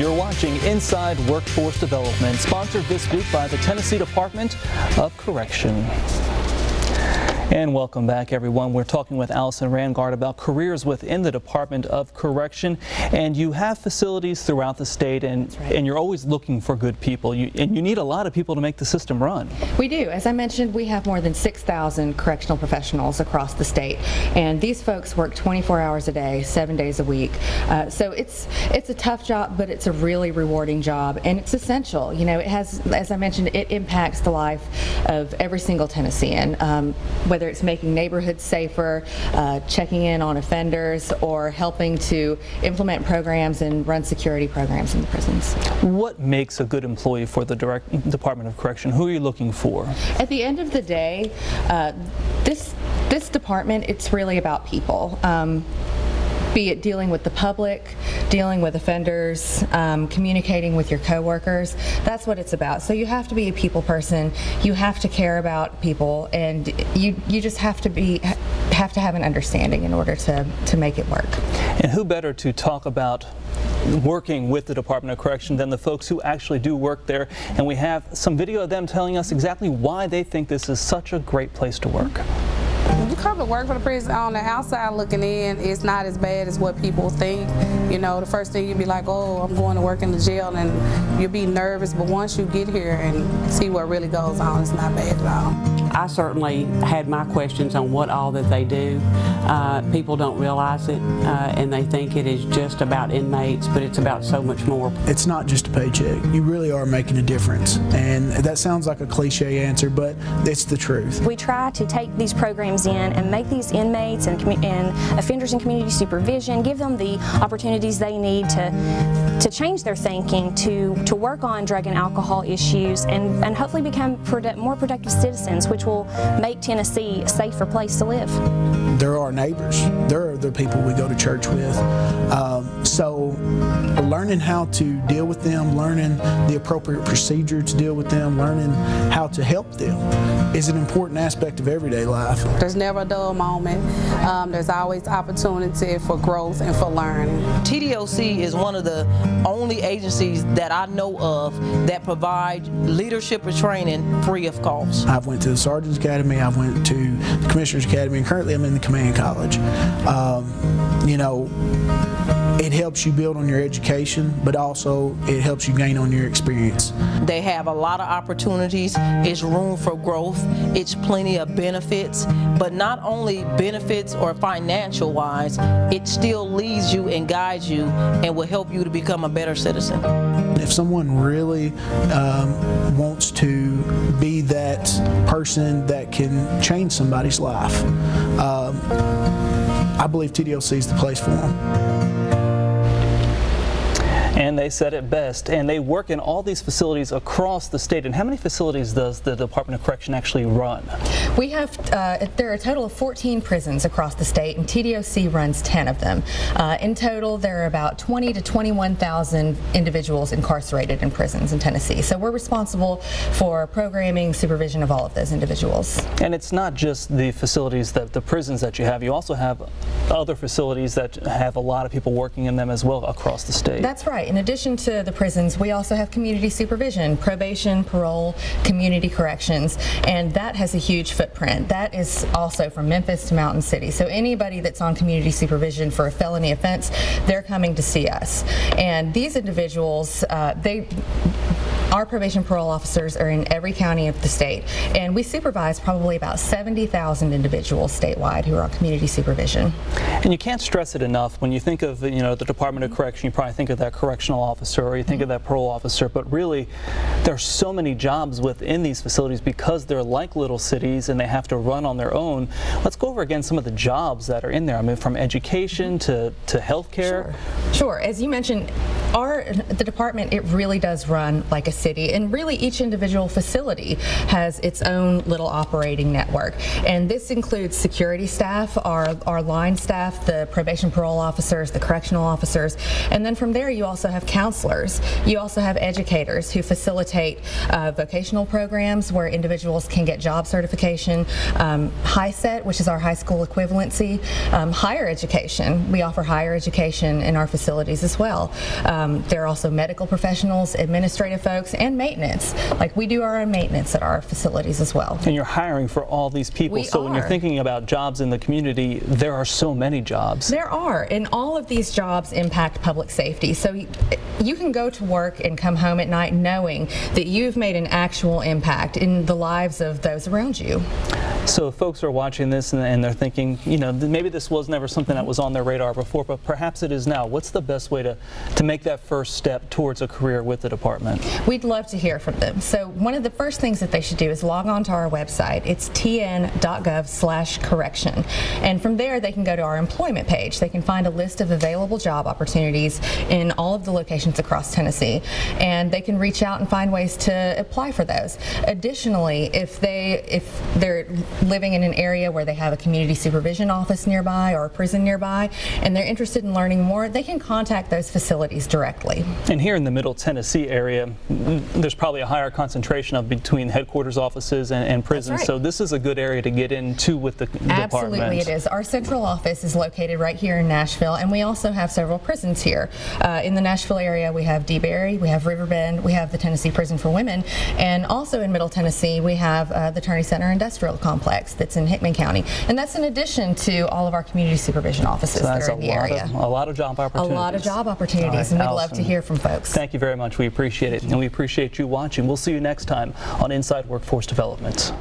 You're watching Inside Workforce Development, sponsored this week by the Tennessee Department of Correction. And welcome back, everyone. We're talking with Allison Rangard about careers within the Department of Correction. And you have facilities throughout the state, and, and you're always looking for good people. And you need a lot of people to make the system run. We do. As I mentioned, we have more than 6,000 correctional professionals across the state. And these folks work 24 hours a day, 7 days a week. So it's a tough job, but it's a really rewarding job. And it's essential. You know, it has, as I mentioned, it impacts the life of every single Tennessean. Whether it's making neighborhoods safer, checking in on offenders, or helping to implement programs and run security programs in the prisons. What makes a good employee for the Department of Correction? Who are you looking for? At the end of the day, this department, it's really about people. Be it dealing with the public, dealing with offenders, communicating with your coworkers. That's what it's about. So you have to be a people person. You have to care about people, and you just have to have an understanding in order to make it work. And who better to talk about working with the Department of Correction than the folks who actually do work there? And we have some video of them telling us exactly why they think this is such a great place to work. You come to work for the prison, on the outside looking in, it's not as bad as what people think. You know, the first thing you'd be like, oh, I'm going to work in the jail, and you'll be nervous, but once you get here and see what really goes on, it's not bad at all. I certainly had my questions on what all that they do. People don't realize it, and they think it is just about inmates, but it's about so much more. It's not just a paycheck. You really are making a difference, and that sounds like a cliche answer, but it's the truth. We try to take these programs in and make these inmates and offenders in community supervision, give them the opportunities they need to change their thinking, to work on drug and alcohol issues, and hopefully become more productive citizens, which will make Tennessee a safer place to live. They're our neighbors. They're the people we go to church with. So learning how to deal with them, learning the appropriate procedure to deal with them, learning how to help them is an important aspect of everyday life. There's never a dull moment. There's always opportunity for growth and for learning. TDOC is one of the only agencies that I know of that provide leadership and training free of cost. I've went to the Sergeant's Academy, I've went to the Commissioner's Academy, and currently I'm in the Command College. You know, it helps you build on your education, but also it helps you gain on your experience. They have a lot of opportunities. It's room for growth. It's plenty of benefits, but not only benefits or financial wise, it still leads you and guides you and will help you to become a better citizen. If someone really wants to be that person that can change somebody's life, I believe TDOC is the place for them. And they said it best. And they work in all these facilities across the state. And how many facilities does the Department of Correction actually run? We have, there are a total of 14 prisons across the state, and TDOC runs 10 of them. In total, there are about 20 to 21,000 individuals incarcerated in prisons in Tennessee. So we're responsible for programming, supervision of all of those individuals. And it's not just the facilities, the prisons that you have. You also have other facilities that have a lot of people working in them as well across the state. That's right. In addition to the prisons, we also have community supervision, probation, parole, community corrections, and that has a huge footprint. That is also from Memphis to Mountain City. So anybody that's on community supervision for a felony offense, they're coming to see us. And these individuals, our probation parole officers are in every county of the state, and we supervise probably about 70,000 individuals statewide who are on community supervision. And you can't stress it enough. When you think of, you know, the Department of Correction, you probably think of that correctional officer, or you think of that parole officer, but really there's so many jobs within these facilities because they're like little cities and they have to run on their own. Let's go over again some of the jobs that are in there. I mean, from education to healthcare. Sure. As you mentioned, the department, it really does run like a city, and really each individual facility has its own little operating network. And this includes security staff, our line staff, the probation parole officers, the correctional officers, and then from there you also have counselors. You also have educators who facilitate vocational programs where individuals can get job certification, HISET, which is our high school equivalency, higher education. We offer higher education in our facilities as well. There There are also medical professionals, administrative folks, and maintenance. Like, we do our own maintenance at our facilities as well. And you're hiring for all these people. When you're thinking about jobs in the community, there are so many jobs. There are, and all of these jobs impact public safety. So you can go to work and come home at night knowing that you've made an actual impact in the lives of those around you. So if folks are watching this and they're thinking, you know, maybe this was never something that was on their radar before, but perhaps it is now. What's the best way to make that first step towards a career with the department? We'd love to hear from them. So one of the first things that they should do is log on to our website. It's tn.gov/correction. And from there, they can go to our employment page. They can find a list of available job opportunities in all of the locations across Tennessee. And they can reach out and find ways to apply for those. Additionally, if they're living in an area where they have a community supervision office nearby or a prison nearby, and they're interested in learning more, they can contact those facilities directly. And here in the Middle Tennessee area, there's probably a higher concentration between headquarters offices and prisons. Right. So this is a good area to get into with the department. Absolutely, it is. Our central office is located right here in Nashville, and we also have several prisons here. In the Nashville area, we have DeBerry, we have Riverbend, we have the Tennessee Prison for Women, and also in Middle Tennessee, we have the Turney Center Industrial Complex that's in Hickman County, and that's in addition to all of our community supervision offices that are in the area. A lot of job opportunities. A lot of job opportunities, and we'd love to hear from folks. Thank you very much. We appreciate it, and we appreciate you watching. We'll see you next time on Inside Workforce Development.